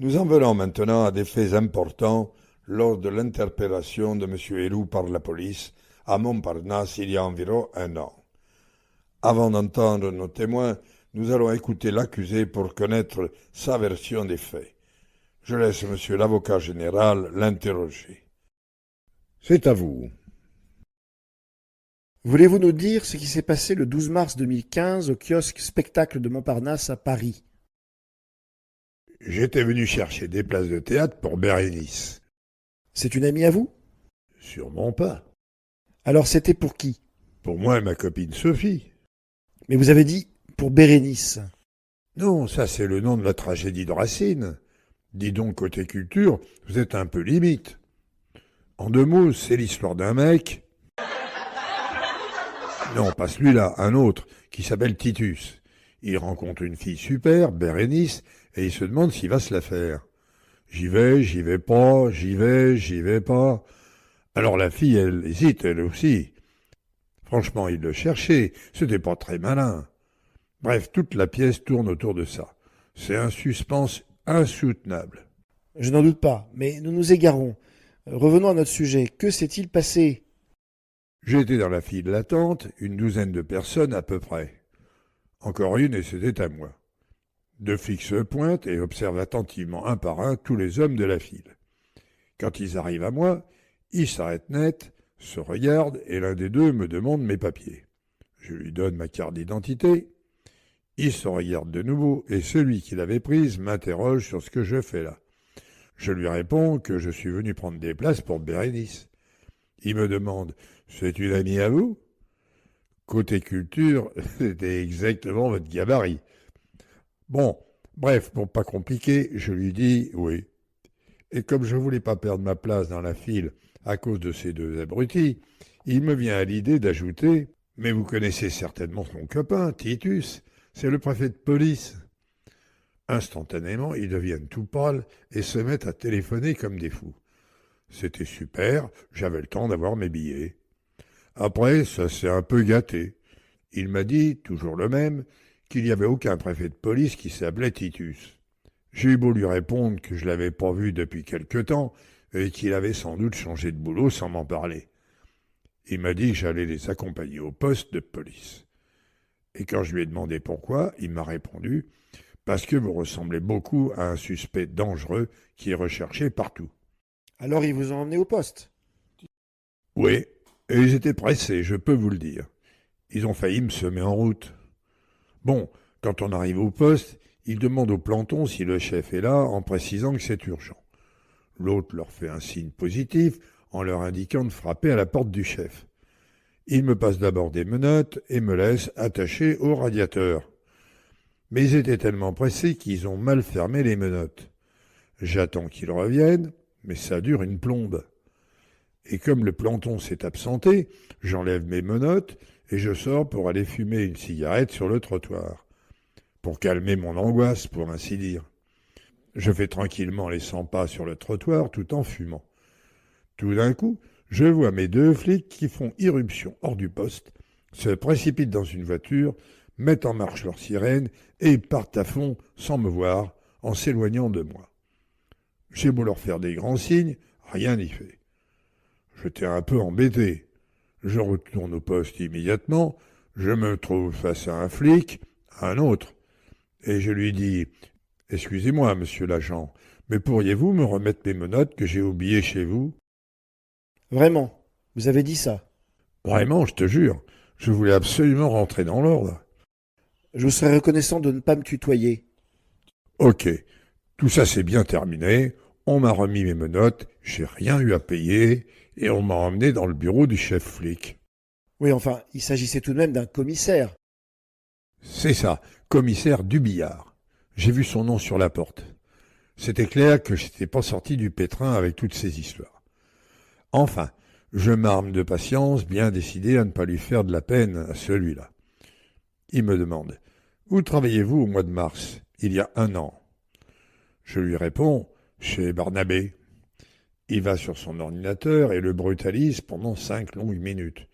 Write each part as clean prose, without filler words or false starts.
Nous en venons maintenant à des faits importants lors de l'interpellation de M. Héroux par la police à Montparnasse il y a environ un an. Avant d'entendre nos témoins, nous allons écouter l'accusé pour connaître sa version des faits. Je laisse monsieur l'avocat général l'interroger. C'est à vous. Voulez-vous nous dire ce qui s'est passé le 12 mars 2015 au kiosque Spectacle de Montparnasse à Paris? J'étais venu chercher des places de théâtre pour Bérénice. C'est une amie à vous? Sûrement pas. Alors c'était pour qui? Pour moi et ma copine Sophie. Mais vous avez dit pour Bérénice. Non, ça c'est le nom de la tragédie de Racine. Dis donc, côté culture, vous êtes un peu limite. En 2 mots, c'est l'histoire d'un mec... Non, pas celui-là, un autre, qui s'appelle Titus. Il rencontre une fille super, Bérénice, et il se demande s'il va se la faire. J'y vais pas, j'y vais pas. Alors la fille, elle hésite, elle aussi. Franchement, il le cherchait, c'était pas très malin. Bref, toute la pièce tourne autour de ça. C'est un suspense insoutenable. Je n'en doute pas, mais nous nous égarons. Revenons à notre sujet. Que s'est-il passé? J'étais dans la file d'attente, une douzaine de personnes à peu près. Encore une et c'était à moi. 2 flics se pointent et observent attentivement un par un tous les hommes de la file. Quand ils arrivent à moi, ils s'arrêtent net, se regardent et l'un des deux me demande mes papiers. Je lui donne ma carte d'identité. Il se regarde de nouveau et celui qui l'avait prise m'interroge sur ce que je fais là. Je lui réponds que je suis venu prendre des places pour Bérénice. Il me demande « C'est une amie à vous ?» Côté culture, c'était exactement votre gabarit. Bon, bref, pour pas compliquer, je lui dis « Oui ». Et comme je voulais pas perdre ma place dans la file à cause de ces 2 abrutis, il me vient à l'idée d'ajouter « Mais vous connaissez certainement son copain, Titus, c'est le préfet de police ». Instantanément, ils deviennent tout pâles et se mettent à téléphoner comme des fous. C'était super, j'avais le temps d'avoir mes billets. Après, ça s'est un peu gâté. Il m'a dit, toujours le même, qu'il n'y avait aucun préfet de police qui s'appelait Titus. J'ai eu beau lui répondre que je l'avais pas vu depuis quelque temps et qu'il avait sans doute changé de boulot sans m'en parler. Il m'a dit que j'allais les accompagner au poste de police. Et quand je lui ai demandé pourquoi, il m'a répondu « Parce que vous ressemblez beaucoup à un suspect dangereux qui est recherché partout. » Alors ils vous ont emmené au poste. Oui, et ils étaient pressés, je peux vous le dire. Ils ont failli me semer en route. Bon, quand on arrive au poste, ils demandent au planton si le chef est là en précisant que c'est urgent. L'autre leur fait un signe positif en leur indiquant de frapper à la porte du chef. Ils me passent d'abord des menottes et me laissent attaché au radiateur. Mais ils étaient tellement pressés qu'ils ont mal fermé les menottes. J'attends qu'ils reviennent, mais ça dure une plombe. Et comme le planton s'est absenté, j'enlève mes menottes et je sors pour aller fumer une cigarette sur le trottoir. Pour calmer mon angoisse, pour ainsi dire. Je fais tranquillement les 100 pas sur le trottoir tout en fumant. Tout d'un coup, je vois mes 2 flics qui font irruption hors du poste, se précipitent dans une voiture, mettent en marche leur sirène et partent à fond sans me voir, en s'éloignant de moi. J'ai beau leur faire des grands signes, rien n'y fait. J'étais un peu embêté. Je retourne au poste immédiatement, je me trouve face à un flic, à un autre, et je lui dis « Excusez-moi, monsieur l'agent, mais pourriez-vous me remettre mes menottes que j'ai oubliées chez vous ?» Vraiment, vous avez dit ça. Vraiment, je te jure, je voulais absolument rentrer dans l'ordre. Je vous serais reconnaissant de ne pas me tutoyer. Ok, tout ça c'est bien terminé, on m'a remis mes menottes, j'ai rien eu à payer, et on m'a emmené dans le bureau du chef flic. Oui, enfin, il s'agissait tout de même d'un commissaire. C'est ça, commissaire Dubillard. J'ai vu son nom sur la porte. C'était clair que j'étais pas sorti du pétrin avec toutes ces histoires. Enfin, je m'arme de patience, bien décidé à ne pas lui faire de la peine à celui-là. Il me demande « Où travaillez-vous au mois de mars, il y a un an ?» Je lui réponds « Chez Barnabé ». Il va sur son ordinateur et le brutalise pendant 5 longues minutes.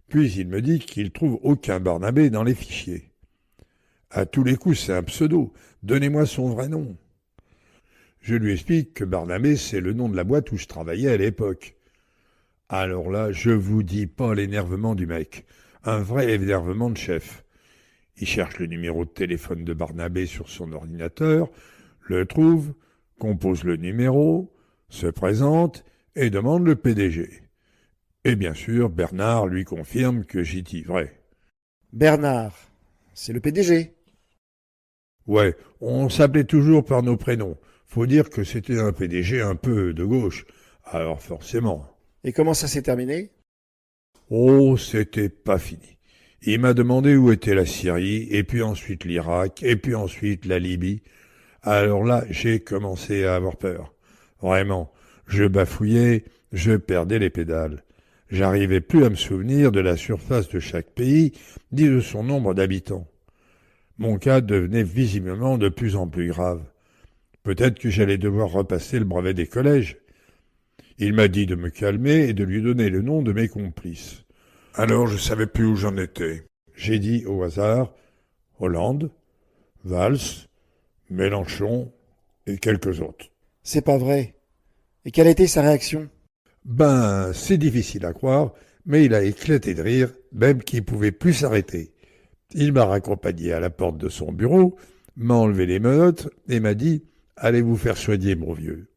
Puis il me dit qu'il trouve aucun Barnabé dans les fichiers. À tous les coups, c'est un pseudo. Donnez-moi son vrai nom. Je lui explique que Barnabé, c'est le nom de la boîte où je travaillais à l'époque. Alors là, je vous dis pas l'énervement du mec. Un vrai énervement de chef. Il cherche le numéro de téléphone de Barnabé sur son ordinateur, le trouve, compose le numéro, se présente et demande le PDG. Et bien sûr, Bernard lui confirme que j'y dis vrai. Bernard, c'est le PDG. Ouais, on s'appelait toujours par nos prénoms. Faut dire que c'était un PDG un peu de gauche. Alors forcément. Et comment ça s'est terminé? Oh, c'était pas fini. Il m'a demandé où était la Syrie, et puis ensuite l'Irak, et puis ensuite la Libye. Alors là, j'ai commencé à avoir peur. Vraiment, je bafouillais, je perdais les pédales. J'arrivais plus à me souvenir de la surface de chaque pays, ni de son nombre d'habitants. Mon cas devenait visiblement de plus en plus grave. Peut-être que j'allais devoir repasser le brevet des collèges. Il m'a dit de me calmer et de lui donner le nom de mes complices. Alors je savais plus où j'en étais. J'ai dit au hasard Hollande, Valls, Mélenchon et quelques autres. C'est pas vrai. Et quelle a été sa réaction? Ben, c'est difficile à croire, mais il a éclaté de rire, même qu'il pouvait plus s'arrêter. Il m'a raccompagné à la porte de son bureau, m'a enlevé les menottes et m'a dit « Allez vous faire soigner, mon vieux ».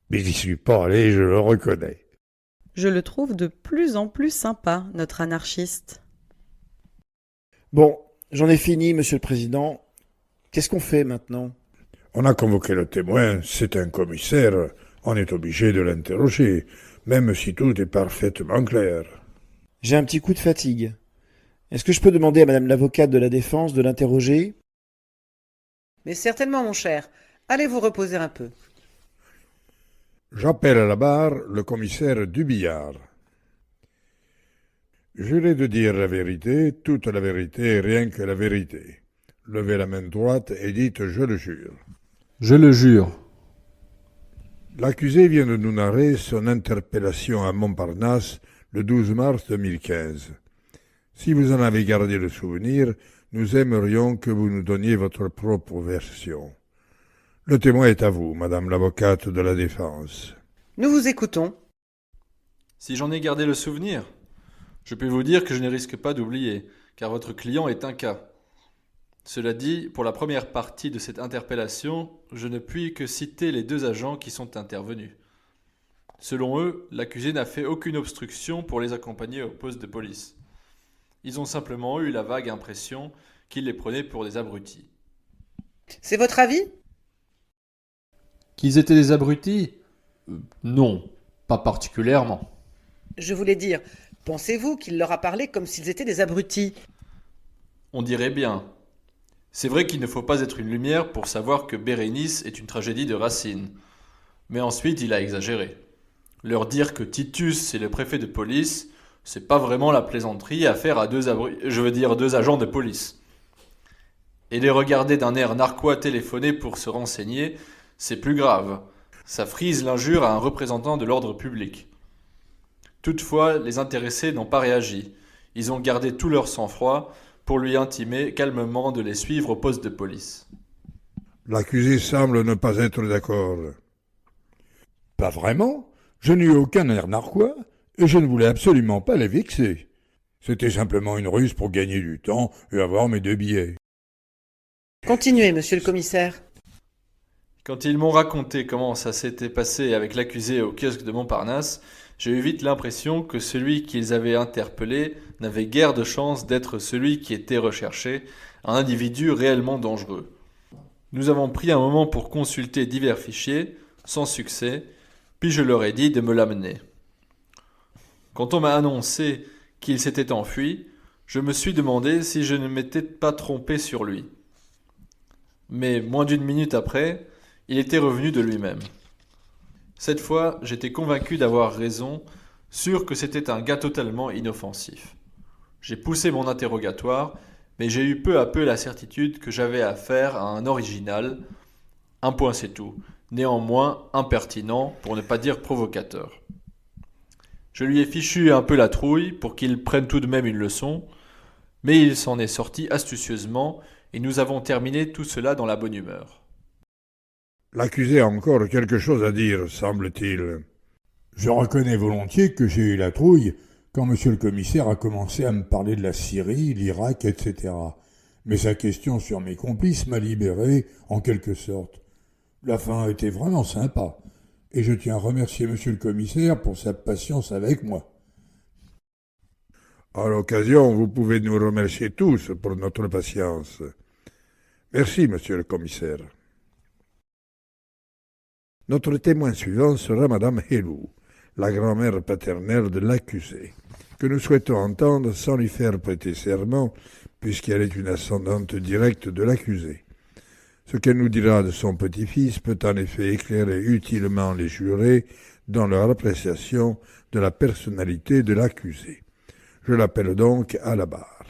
Mais j'y suis pas allé, je le reconnais. Je le trouve de plus en plus sympa, notre anarchiste. Bon, j'en ai fini, monsieur le président. Qu'est-ce qu'on fait maintenant? On a convoqué le témoin, c'est un commissaire, on est obligé de l'interroger, même si tout est parfaitement clair. J'ai un petit coup de fatigue. Est-ce que je peux demander à madame l'avocate de la défense de l'interroger? Mais certainement, mon cher. Allez vous reposer un peu. J'appelle à la barre le commissaire Dubillard. Jurez de dire la vérité, toute la vérité et rien que la vérité. Levez la main droite et dites « Je le jure ». Je le jure. L'accusé vient de nous narrer son interpellation à Montparnasse le 12 mars 2015. Si vous en avez gardé le souvenir, nous aimerions que vous nous donniez votre propre version. Le témoin est à vous, madame l'avocate de la défense. Nous vous écoutons. Si j'en ai gardé le souvenir, je peux vous dire que je ne risque pas d'oublier, car votre client est un cas. Cela dit, pour la première partie de cette interpellation, je ne puis que citer les 2 agents qui sont intervenus. Selon eux, l'accusé n'a fait aucune obstruction pour les accompagner au poste de police. Ils ont simplement eu la vague impression qu'il les prenait pour des abrutis. C'est votre avis? Qu'ils étaient des abrutis? Non, pas particulièrement. Je voulais dire, pensez-vous qu'il leur a parlé comme s'ils étaient des abrutis? On dirait bien. C'est vrai qu'il ne faut pas être une lumière pour savoir que Bérénice est une tragédie de Racine. Mais ensuite, il a exagéré. Leur dire que Titus est le préfet de police, c'est pas vraiment la plaisanterie à faire à 2 agents de police. Et les regarder d'un air narquois téléphoner pour se renseigner, c'est plus grave. Ça frise l'injure à un représentant de l'ordre public. Toutefois, les intéressés n'ont pas réagi. Ils ont gardé tout leur sang-froid pour lui intimer calmement de les suivre au poste de police. L'accusé semble ne pas être d'accord. Pas vraiment. Je n'ai eu aucun air narquois et je ne voulais absolument pas les vexer. C'était simplement une ruse pour gagner du temps et avoir mes 2 billets. Continuez, monsieur le commissaire. Quand ils m'ont raconté comment ça s'était passé avec l'accusé au kiosque de Montparnasse, j'ai eu vite l'impression que celui qu'ils avaient interpellé n'avait guère de chance d'être celui qui était recherché, un individu réellement dangereux. Nous avons pris un moment pour consulter divers fichiers, sans succès, puis je leur ai dit de me l'amener. Quand on m'a annoncé qu'il s'était enfui, je me suis demandé si je ne m'étais pas trompé sur lui. Mais moins d'1 minute après, il était revenu de lui-même. Cette fois, j'étais convaincu d'avoir raison, sûr que c'était un gars totalement inoffensif. J'ai poussé mon interrogatoire, mais j'ai eu peu à peu la certitude que j'avais affaire à un original. Un point c'est tout, néanmoins impertinent pour ne pas dire provocateur. Je lui ai fichu un peu la trouille pour qu'il prenne tout de même une leçon, mais il s'en est sorti astucieusement et nous avons terminé tout cela dans la bonne humeur. L'accusé a encore quelque chose à dire, semble-t-il. Je reconnais volontiers que j'ai eu la trouille quand monsieur le commissaire a commencé à me parler de la Syrie, l'Irak, etc. Mais sa question sur mes complices m'a libéré, en quelque sorte. La fin était vraiment sympa, et je tiens à remercier monsieur le commissaire pour sa patience avec moi. À l'occasion, vous pouvez nous remercier tous pour notre patience. Merci, monsieur le commissaire. Notre témoin suivant sera Madame Helou, la grand-mère paternelle de l'accusé, que nous souhaitons entendre sans lui faire prêter serment, puisqu'elle est une ascendante directe de l'accusé. Ce qu'elle nous dira de son petit-fils peut en effet éclairer utilement les jurés dans leur appréciation de la personnalité de l'accusé. Je l'appelle donc à la barre.